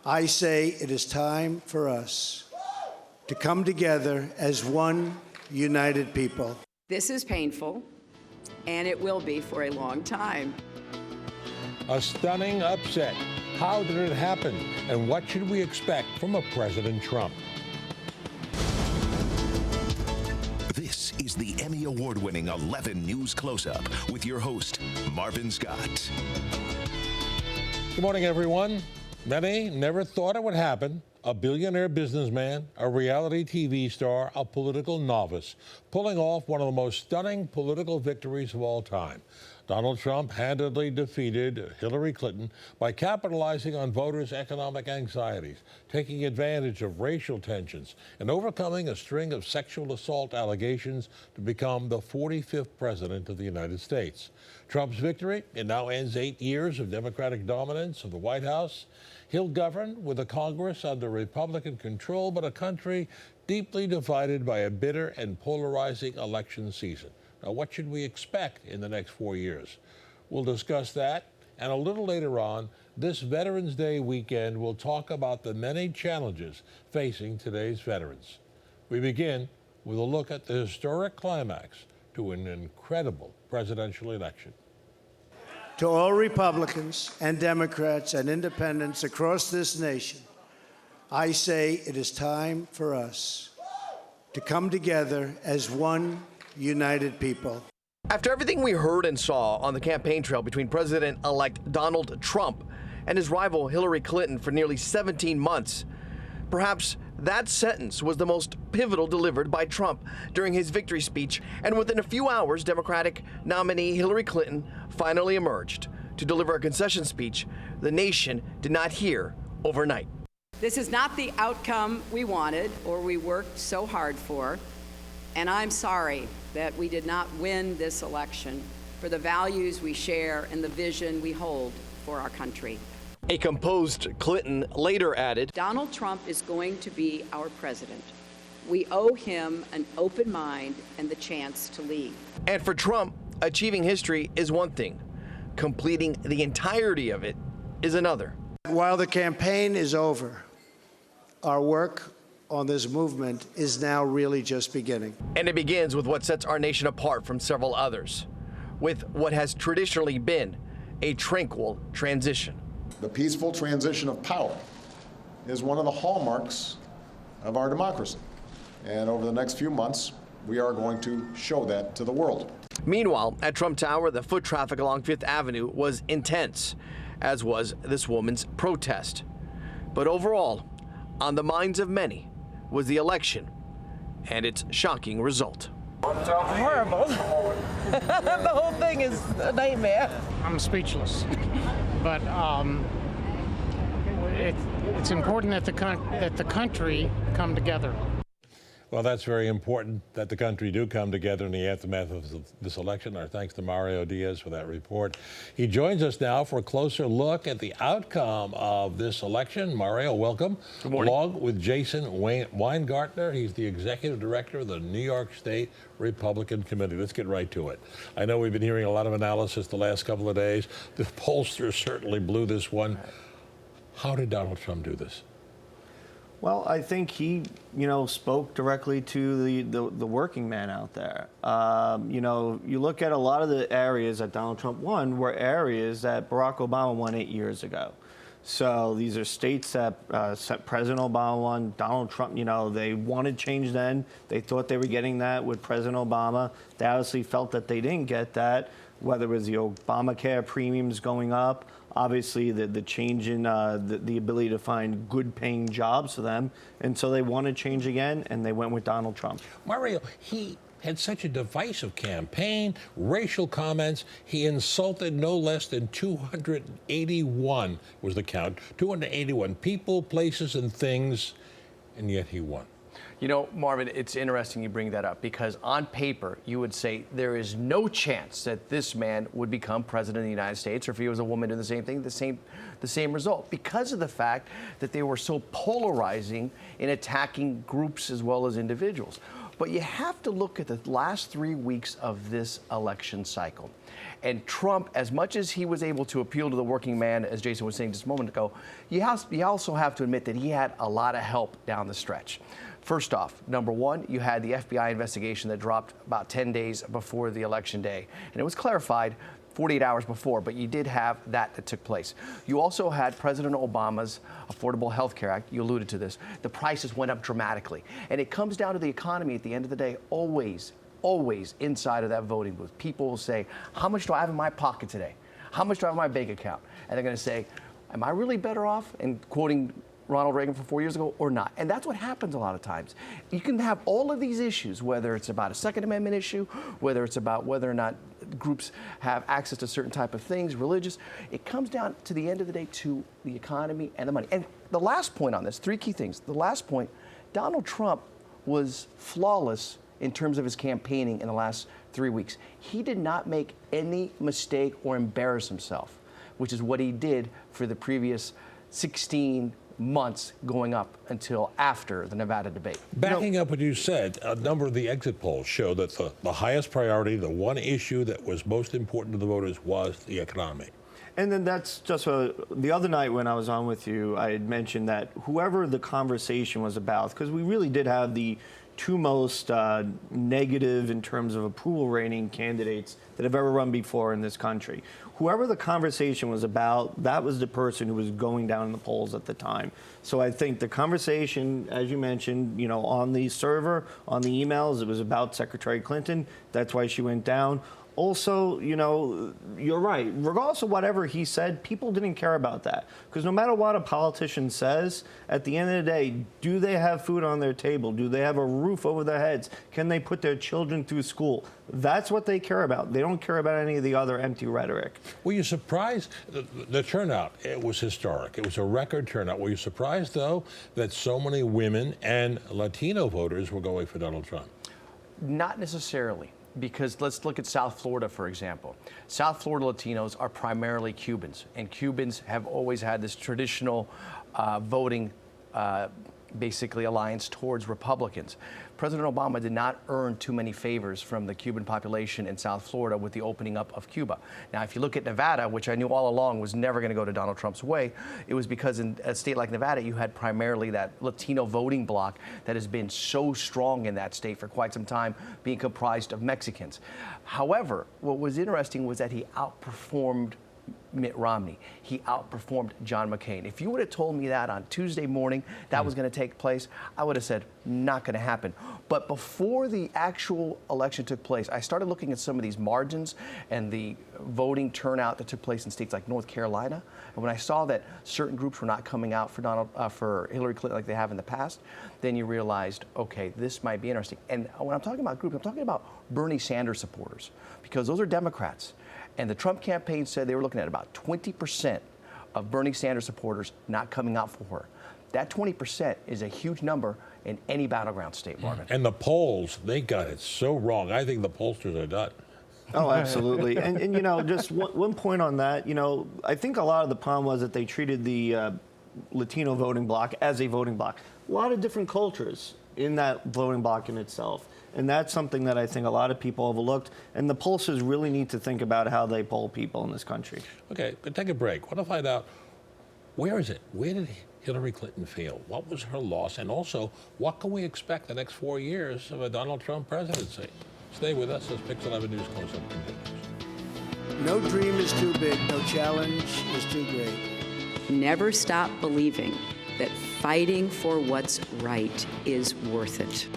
I say it is time for us to come together as one united people. This is painful, and it will be for a long time. A stunning upset. How did it happen? And what should we expect from a President Trump? This is the Emmy Award-winning 11 News Close-Up with your host, Marvin Scott. Good morning, everyone. Many never thought it would happen. A billionaire businessman, a reality TV star, a political novice, pulling off one of the most stunning political victories of all time. Donald Trump handedly defeated Hillary Clinton by capitalizing on voters' economic anxieties, taking advantage of racial tensions, and overcoming a string of sexual assault allegations to become the 45th president of the United States. Trump's victory, it now ends 8 years of Democratic dominance of the White House. He'll govern with a Congress under Republican control, but a country deeply divided by a bitter and polarizing election season. Now, what should we expect in the next 4 years? We'll discuss that, and a little later on, this Veterans Day weekend, we'll talk about the many challenges facing today's veterans. We begin with a look at the historic climax to an incredible presidential election. To all Republicans and Democrats and independents across this nation, I say it is time for us to come together as one united people. After everything we heard and saw on the campaign trail between President-elect Donald Trump and his rival Hillary Clinton for nearly 17 months, perhaps that sentence was the most pivotal delivered by Trump during his victory speech, and within a few hours, Democratic nominee Hillary Clinton finally emerged to deliver a concession speech the nation did not hear overnight. This is not the outcome we wanted or we worked so hard for, and I'm sorry that we did not win this election for the values we share and the vision we hold for our country. A composed Clinton later added, Donald Trump is going to be our president. We owe him an open mind and the chance to lead. And for Trump, achieving history is one thing. Completing the entirety of it is another. While the campaign is over, our work on this movement is now really just beginning. And it begins with what sets our nation apart from several others, with what has traditionally been a tranquil transition. The peaceful transition of power is one of the hallmarks of our democracy. And over the next few months, we are going to show that to the world. Meanwhile, at Trump Tower, the foot traffic along Fifth Avenue was intense, as was this woman's protest. But overall, on the minds of many, was the election and its shocking result. Horrible. The whole thing is a nightmare. I'm speechless. But it's important that the country come together. Well, that's very important that the country do come together in the aftermath of this election. Our thanks to Mario Diaz for that report. He joins us now for a closer look at the outcome of this election. Mario, welcome. Good morning. Along with Jason Weingartner. He's the executive director of the New York State Republican Committee. Let's get right to it. I know we've been hearing a lot of analysis the last couple of days. The pollsters certainly blew this one. How did Donald Trump do this? Well, I think he, spoke directly to the working man out there. You look at a lot of the areas that Donald Trump won were areas that Barack Obama won 8 years ago. So these are states that President Obama won. Donald Trump, they wanted change then. They thought they were getting that with President Obama. They obviously felt that they didn't get that, whether it was the Obamacare premiums going up, obviously the change in the ability to find good paying jobs for them. And so they wanted change again, and they went with Donald Trump. Mario, he had such a divisive campaign, racial comments. He insulted no less than 281, was the count, 281 people, places, and things, and yet he won. You know, Marvin, it's interesting you bring that up because on paper, you would say there is no chance that this man would become president of the United States, or if he was a woman doing the same thing, the same result, because of the fact that they were so polarizing in attacking groups as well as individuals. But you have to look at the last 3 weeks of this election cycle. And Trump, as much as he was able to appeal to the working man, as Jason was saying just a moment ago, you also have to admit that he had a lot of help down the stretch. First off, number one, you had the FBI investigation that dropped about 10 days before the election day. And it was clarified 48 hours before, but you did have that took place. You also had President Obama's Affordable Health Care Act. You alluded to this. The prices went up dramatically. And it comes down to the economy at the end of the day, always inside of that voting booth. People will say, how much do I have in my pocket today? How much do I have in my bank account? And they're going to say, am I really better off? And quoting Ronald Reagan from 4 years ago or not. And that's what happens a lot of times. You can have all of these issues, whether it's about a Second Amendment issue, whether it's about whether or not groups have access to certain type of things, religious. It comes down to the end of the day to the economy and the money. And the last point on this, three key things. The last point, Donald Trump was flawless in terms of his campaigning in the last 3 weeks. He did not make any mistake or embarrass himself, which is what he did for the previous 16 months going up until after the Nevada debate. Backing up what you said, a number of the exit polls show that the highest priority, the one issue that was most important to the voters was the economy. And then that's just the other night when I was on with you, I had mentioned that whoever the conversation was about, because we really did have the two most negative in terms of approval rating candidates that have ever run before in this country. Whoever the conversation was about, that was the person who was going down in the polls at the time. So I think the conversation, as you mentioned, on the server, on the emails, it was about Secretary Clinton. That's why she went down. Also, you're right. Regardless of whatever he said, people didn't care about that. Because no matter what a politician says, at the end of the day, do they have food on their table? Do they have a roof over their heads? Can they put their children through school? That's what they care about. They don't care about any of the other empty rhetoric. Were you surprised? The turnout, it was historic. It was a record turnout. Were you surprised, though, that so many women and Latino voters were going for Donald Trump? Not necessarily. Because let's look at South Florida, for example. South Florida Latinos are primarily Cubans, and Cubans have always had this traditional voting, basically, alliance towards Republicans. President Obama did not earn too many favors from the Cuban population in South Florida with the opening up of Cuba. Now, if you look at Nevada, which I knew all along was never going to go to Donald Trump's way, it was because in a state like Nevada, you had primarily that Latino voting bloc that has been so strong in that state for quite some time, being comprised of Mexicans. However, what was interesting was that he outperformed Mitt Romney. He outperformed John McCain. If you would have told me that on Tuesday morning that was going to take place, I would have said, not going to happen. But before the actual election took place, I started looking at some of these margins and the voting turnout that took place in states like North Carolina. And when I saw that certain groups were not coming out for Hillary Clinton like they have in the past, then you realized, okay, this might be interesting. And when I'm talking about groups, I'm talking about Bernie Sanders supporters, because those are Democrats. And the Trump campaign said they were looking at about 20% of Bernie Sanders supporters not coming out for her. That 20% is a huge number in any battleground state, Marvin. And the polls, they got it so wrong. I think the pollsters are done. Oh, absolutely. And just one point on that, I think a lot of the problem was that they treated the Latino voting bloc as a voting bloc. A lot of different cultures in that voting bloc in itself. And that's something that I think a lot of people overlooked. And the pollsters really need to think about how they poll people in this country. Okay, but take a break. I want to find out, where is it? Where did Hillary Clinton fail? What was her loss? And also, what can we expect the next 4 years of a Donald Trump presidency? Stay with us as Pix 11 News Close-Up continues. No dream is too big, no challenge is too great. Never stop believing that fighting for what's right is worth it.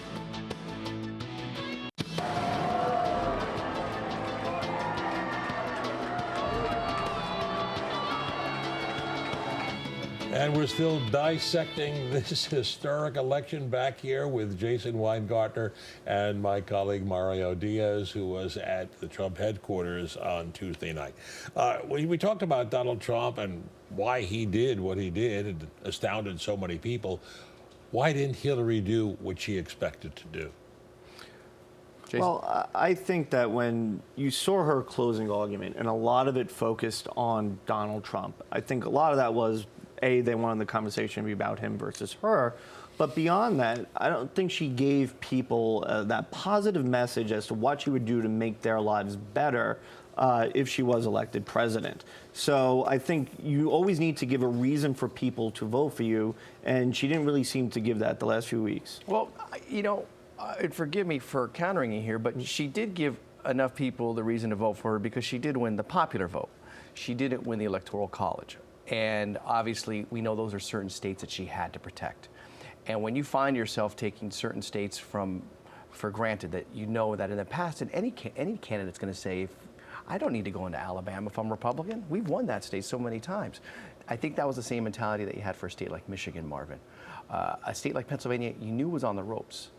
And we're still dissecting this historic election back here with Jason Weingartner and my colleague Mario Diaz, who was at the Trump headquarters on Tuesday night. We talked about Donald Trump and why he did what he did. It astounded so many people. Why didn't Hillary do what she expected to do? Jason? Well, I think that when you saw her closing argument, and a lot of it focused on Donald Trump, I think a lot of that was they wanted the conversation to be about him versus her. But beyond that, I don't think she gave people that positive message as to what she would do to make their lives better if she was elected president. So I think you always need to give a reason for people to vote for you, and she didn't really seem to give that the last few weeks. Well, you know, forgive me for countering you here, but she did give enough people the reason to vote for her because she did win the popular vote. She didn't win the Electoral College. And obviously, we know those are certain states that she had to protect. And when you find yourself taking certain states for granted, that you know that in the past, and any candidate's going to say, I don't need to go into Alabama if I'm Republican. We've won that state so many times. I think that was the same mentality that you had for a state like Michigan, Marvin. A state like Pennsylvania, you knew was on the ropes.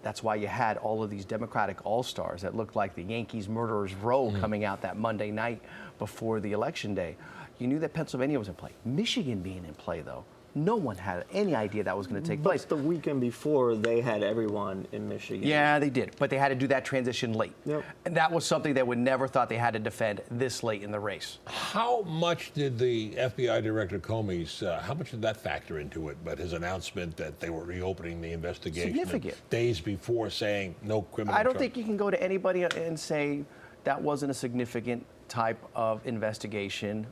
That's why you had all of these Democratic all-stars that looked like the Yankees murderers row coming out that Monday night before the election day. You knew that Pennsylvania was in play. Michigan being in play, though, no one had any idea that was going to take place. But the weekend before, they had everyone in Michigan. Yeah, they did. But they had to do that transition late. Yep. And that was something they would never thought they had to defend this late in the race. How much did the FBI Director Comey's, how much did that factor into it? But his announcement that they were reopening the investigation Significant. days before saying no criminal I don't charge. think you can go to anybody and say that wasn't a significant type of investigation,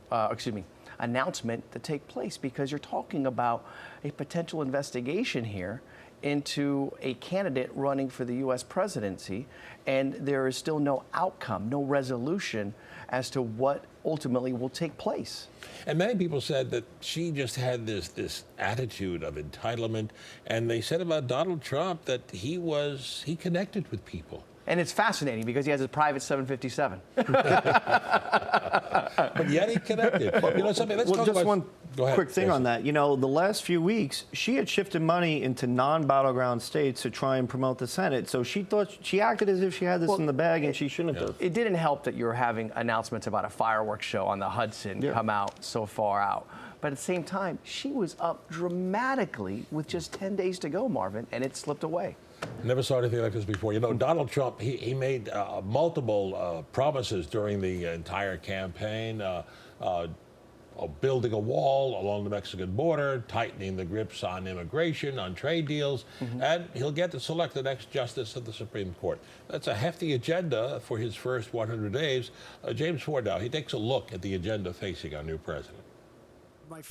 announcement to take place, because you're talking about a potential investigation here into a candidate running for the U.S. presidency, and there is still no outcome, no resolution as to what ultimately will take place. And many people said that she just had this attitude of entitlement, and they said about Donald Trump that he connected with people. And it's fascinating because he has a private 757. But yet he connected. You know something? Let's talk just about one Go ahead, quick thing Jason. on that. You know, the last few weeks, she had shifted money into non-battleground states to try and promote the Senate. So she acted as if she had this in the bag, and she shouldn't have. It didn't help that you're having announcements about a fireworks show on the Hudson come out so far out. But at the same time, she was up dramatically with just 10 days to go, Marvin, and it slipped away. Never saw anything like this before. You know, Donald Trump, he made multiple promises during the entire campaign, building a wall along the Mexican border, tightening the grips on immigration, on trade deals, and he'll get to select the next justice of the Supreme Court. That's a hefty agenda for his first 100 days. James Ford now, he takes a look at the agenda facing our new president.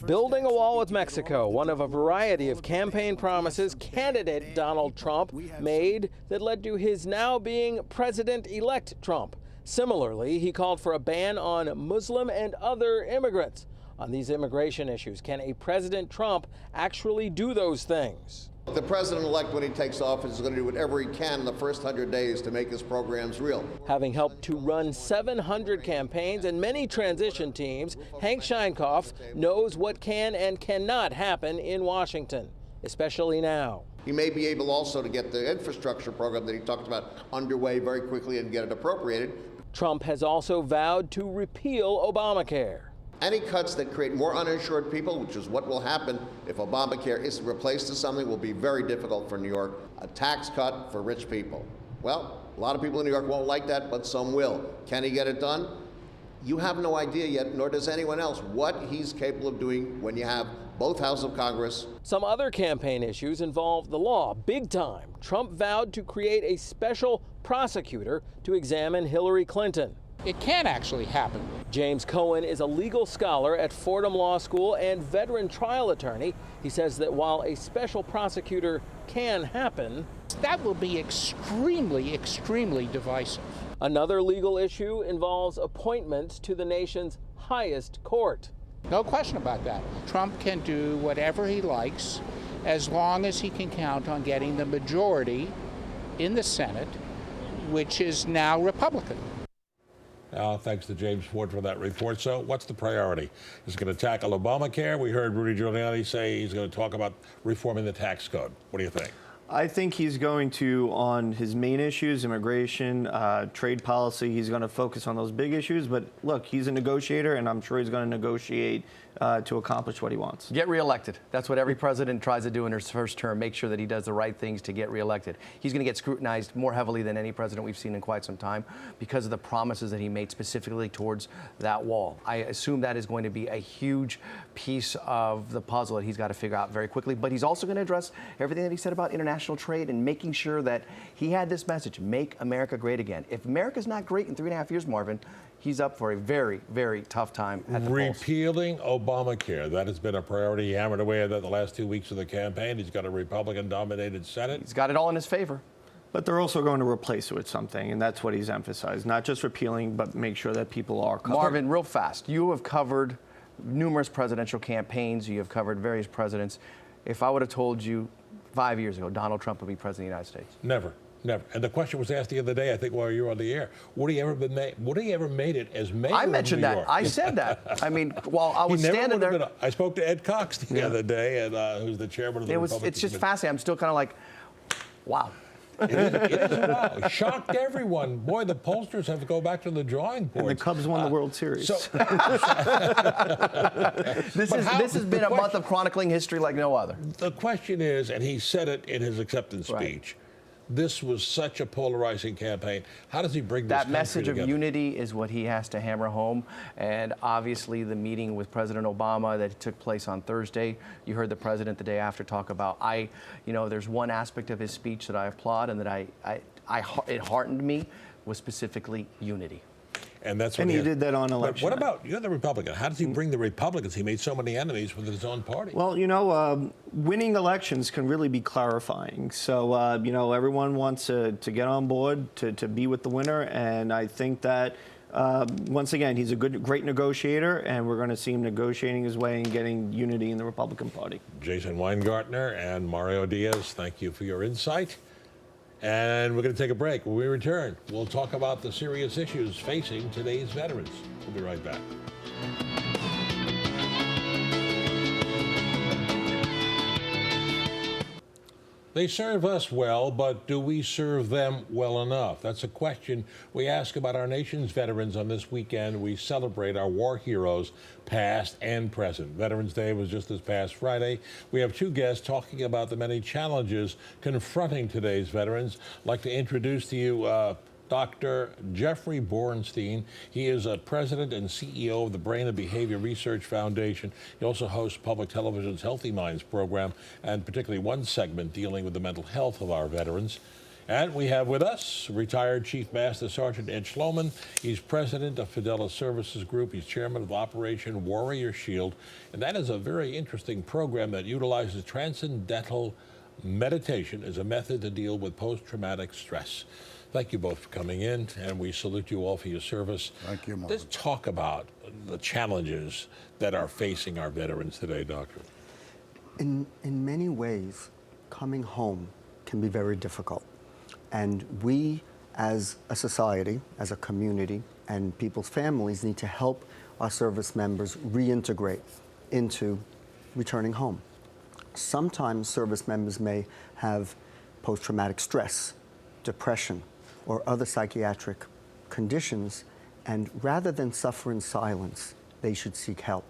Building a wall with Mexico, one of a variety of campaign promises candidate Donald Trump made that led to his now being President-elect Trump. Similarly, he called for a ban on Muslim and other immigrants. On these immigration issues, can a President Trump actually do those things? The president-elect, when he takes office, is going to do whatever he can in the first 100 days to make his programs real. Having helped to run 700 campaigns and many transition teams, Hank Scheinkoff knows what can and cannot happen in Washington, especially now. He may be able also to get the infrastructure program that he talked about underway very quickly and get it appropriated. Trump has also vowed to repeal Obamacare. Any cuts that create more uninsured people, which is what will happen if Obamacare is replaced to something, will be very difficult for New York. A tax cut for rich people. Well, a lot of people in New York won't like that, but some will. Can he get it done? You have no idea yet, nor does anyone else, what he's capable of doing when you have both houses of Congress. Some other campaign issues involve the law, big time. Trump vowed to create a special prosecutor to examine Hillary Clinton. It can actually happen. James Cohen is a legal scholar at Fordham Law School and veteran trial attorney. He says that while a special prosecutor can happen, That will be extremely, extremely divisive. another legal issue involves appointments to the nation's highest court. No question about that. Trump can do whatever he likes as long as he can count on getting the majority in the Senate, which is now Republican. Thanks to James Ford for that report. So what's the priority? Is it going to tackle Obamacare? We heard Rudy Giuliani say he's going to talk about reforming the tax code. What do you think? I think he's going to, on his main issues, immigration, trade policy, he's going to focus on those big issues. But look, he's a negotiator, and I'm sure he's going to negotiate to accomplish what he wants. Get reelected. That's what every president tries to do in his first term, make sure that he does the right things to get reelected. He's going to get scrutinized more heavily than any president we've seen in quite some time because of the promises that he made specifically towards that wall. I assume that is going to be a huge piece of the puzzle that he's got to figure out very quickly. But he's also going to address everything that he said about international trade and making sure that he had this message, make America great again. If America's not great in 3.5 years, Marvin, he's up for a very, very tough time at the polls. Repealing Obamacare. That has been a priority. He hammered away at that the last 2 weeks of the campaign. He's got a Republican-dominated Senate. He's got it all in his favor. But they're also going to replace it with something, and that's what he's emphasized. Not just repealing, but make sure that people are covered. Marvin, real fast, you have covered numerous presidential campaigns. You have covered various presidents. If I would have told you 5 years ago Donald Trump would be president of the United States? Never. Never. And the question was asked the other day, I think, while you were on the air. Would he ever made it as mayor I mentioned of New that. York? I said that. I mean, while I was standing there. I spoke to Ed Cox the other day, and who's the chairman of the Republican It's just Committee. fascinating. I'm still kind of like, wow. It is wow. Shocked everyone. Boy, the pollsters have to go back to the drawing board. And the Cubs won the World Series. This has been a month of chronicling history like no other. The question is, and he said it in his acceptance speech, this was such a polarizing campaign. How does he bring this That country message of together? unity is what he has to hammer home. And obviously the meeting with President Obama that took place on Thursday, you heard the president the day after talk about, there's one aspect of his speech that I applaud and that it heartened me, was specifically unity. And that's what he did that on election But what night. about, you're the Republican, how does he bring the Republicans? He made so many enemies with his own party. Well, winning elections can really be clarifying. So, everyone wants to get on board, to be with the winner. And I think that, once again, he's a great negotiator, and we're going to see him negotiating his way and getting unity in the Republican Party. Jason Weingartner and Mario Diaz, thank you for your insight. And we're going to take a break. When we return, we'll talk about the serious issues facing today's veterans. We'll be right back. They serve us well, but do we serve them well enough? That's a question we ask about our nation's veterans on this weekend. We celebrate our war heroes, past and present. Veterans Day was just this past Friday. We have two guests talking about the many challenges confronting today's veterans. I'd like to introduce to you Dr. Jeffrey Borenstein. He is a president and CEO of the Brain and Behavior Research Foundation. He also hosts public television's Healthy Minds program, and particularly one segment dealing with the mental health of our veterans. And we have with us retired Chief Master Sergeant Ed Schloman. He's president of Fidelis Services Group. He's chairman of Operation Warrior Shield. And that is a very interesting program that utilizes transcendental meditation as a method to deal with post-traumatic stress. Thank you both for coming in, and we salute you all for your service. Thank you, Marvin. Let's talk about the challenges that are facing our veterans today, Doctor. In many ways, coming home can be very difficult. And we, as a society, as a community, and people's families need to help our service members reintegrate into returning home. Sometimes service members may have post-traumatic stress, depression, or other psychiatric conditions, and rather than suffer in silence, they should seek help.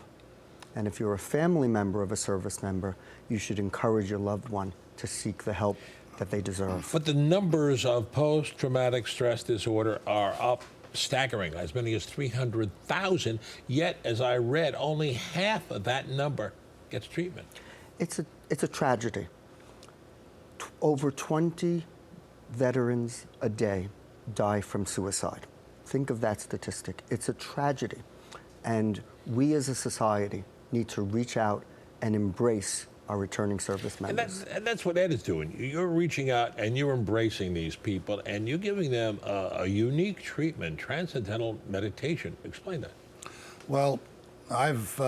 And if you're a family member of a service member, you should encourage your loved one to seek the help that they deserve. But the numbers of post-traumatic stress disorder are up staggering, as many as 300,000, yet, as I read, only half of that number gets treatment. It's a tragedy. Over 20 veterans a day die from suicide. Think of that statistic. It's a tragedy. And we as a society need to reach out and embrace our returning service members. And that's what Ed is doing. You're reaching out and you're embracing these people and you're giving them a unique treatment, transcendental meditation. Explain that. Well, I've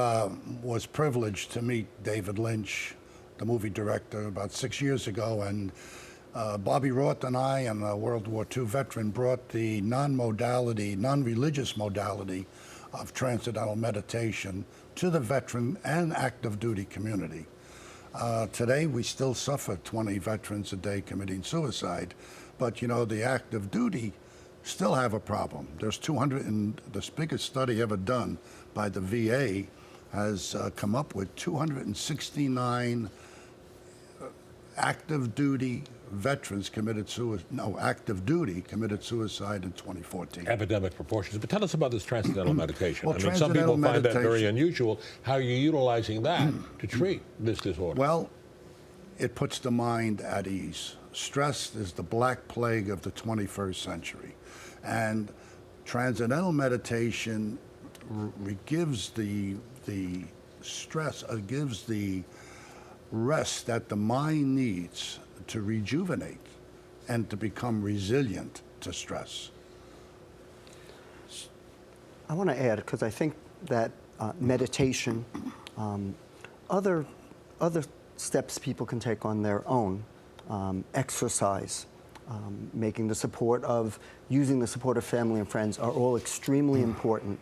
was privileged to meet David Lynch, the movie director, about 6 years ago, and Bobby Roth and I, and a World War II veteran, brought the non-religious modality of transcendental meditation to the veteran and active duty community. Today, we still suffer 20 veterans a day committing suicide, but the active duty still have a problem. There's 200, and the biggest study ever done by the VA has come up with 269 active duty committed suicide in 2014. Epidemic proportions. But tell us about this transcendental meditation. Well, I mean, some people find that very meditation- unusual. How are you utilizing that to treat this disorder? Well, it puts the mind at ease. Stress is the black plague of the 21st century. And transcendental meditation gives the stress, gives the rest that the mind needs to rejuvenate and to become resilient to stress. I want to add, because I think that meditation, other steps people can take on their own, exercise, using the support of family and friends are all extremely important.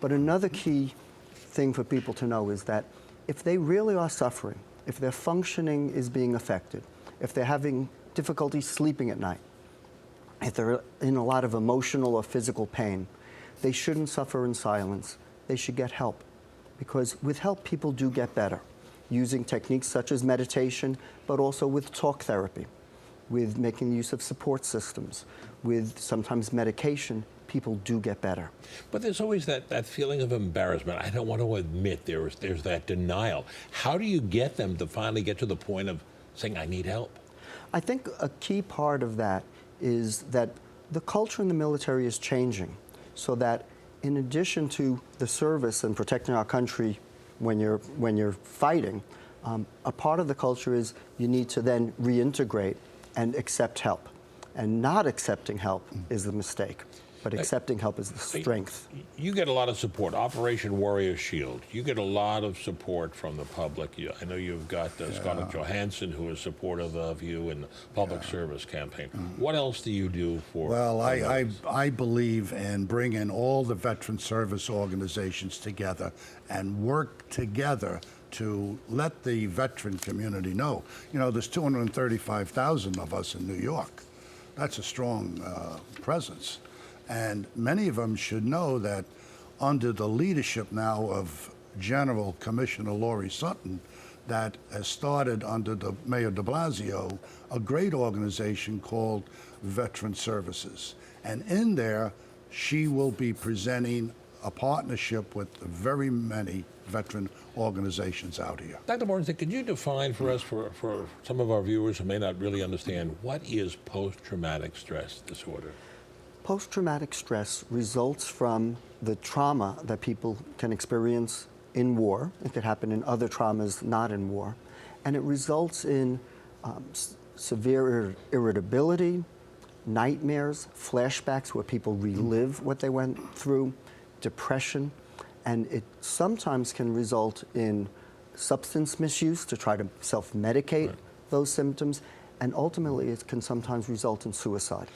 But another key thing for people to know is that if they really are suffering, if their functioning is being affected, if they're having difficulty sleeping at night, if they're in a lot of emotional or physical pain, they shouldn't suffer in silence. They should get help. Because with help, people do get better, using techniques such as meditation, but also with talk therapy, with making use of support systems, with sometimes medication, people do get better. But there's always that feeling of embarrassment. I don't want to admit there's that denial. How do you get them to finally get to the point of saying, I need help? I think a key part of that is that the culture in the military is changing, so that in addition to the service and protecting our country when you're fighting, a part of the culture is you need to then reintegrate and accept help. And not accepting help is the mistake, but accepting help is the strength. You get a lot of support. Operation Warrior Shield. You get a lot of support from the public. I know you've got Scarlett Johansson, who is supportive of you in the public service campaign. What else do you do for? Well, I believe in bringing all the veteran service organizations together and work together to let the veteran community know. You know, there's 235,000 of us in New York. That's a strong presence. And many of them should know that under the leadership now of General Commissioner Laurie Sutton, that has started under the Mayor de Blasio, a great organization called Veteran Services. And in there, she will be presenting a partnership with very many veteran organizations out here. Dr. Bornstein, could you define for us, for some of our viewers who may not really understand, what is post-traumatic stress disorder? Post-traumatic stress results from the trauma that people can experience in war. It could happen in other traumas not in war. And it results in severe irritability, nightmares, flashbacks where people relive what they went through, depression, and it sometimes can result in substance misuse to try to self-medicate those symptoms, and ultimately it can sometimes result in suicide.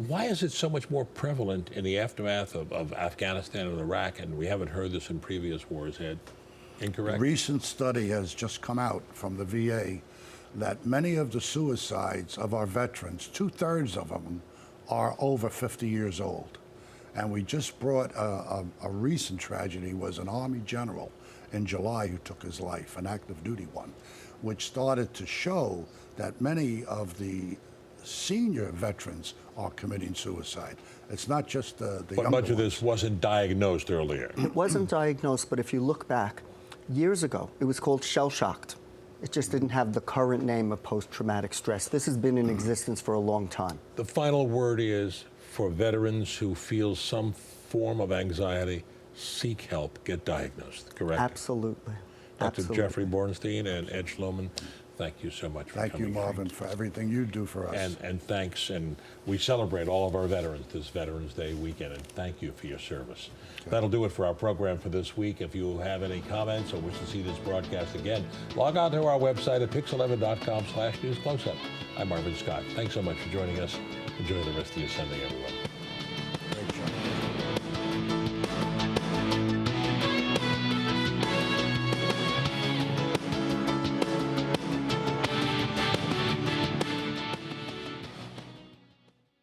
Why is it so much more prevalent in the aftermath of Afghanistan and Iraq, and we haven't heard this in previous wars, Ed? Incorrect? A recent study has just come out from the VA that many of the suicides of our veterans, 2/3 of them, are over 50 years old. And we just brought a recent tragedy, was an Army general in July who took his life, an active duty one, which started to show that many of the senior veterans are committing suicide. It's not just the But younger much of ones. this wasn't diagnosed earlier. It wasn't diagnosed, but if you look back, years ago, it was called shell-shocked. It just didn't have the current name of post-traumatic stress. This has been in existence for a long time. The final word is, for veterans who feel some form of anxiety, seek help, get diagnosed, correct? Absolutely. Dr. Absolutely. Jeffrey Bornstein and Ed Schloman, thank you so much for coming. Thank you, Marvin, for everything you do for us. And thanks, and we celebrate all of our veterans this Veterans Day weekend, and thank you for your service. Okay. That'll do it for our program for this week. If you have any comments or wish to see this broadcast again, log on to our website at pix11.com/newscloseup. I'm Marvin Scott. Thanks so much for joining us. Enjoy the rest of your Sunday, everyone.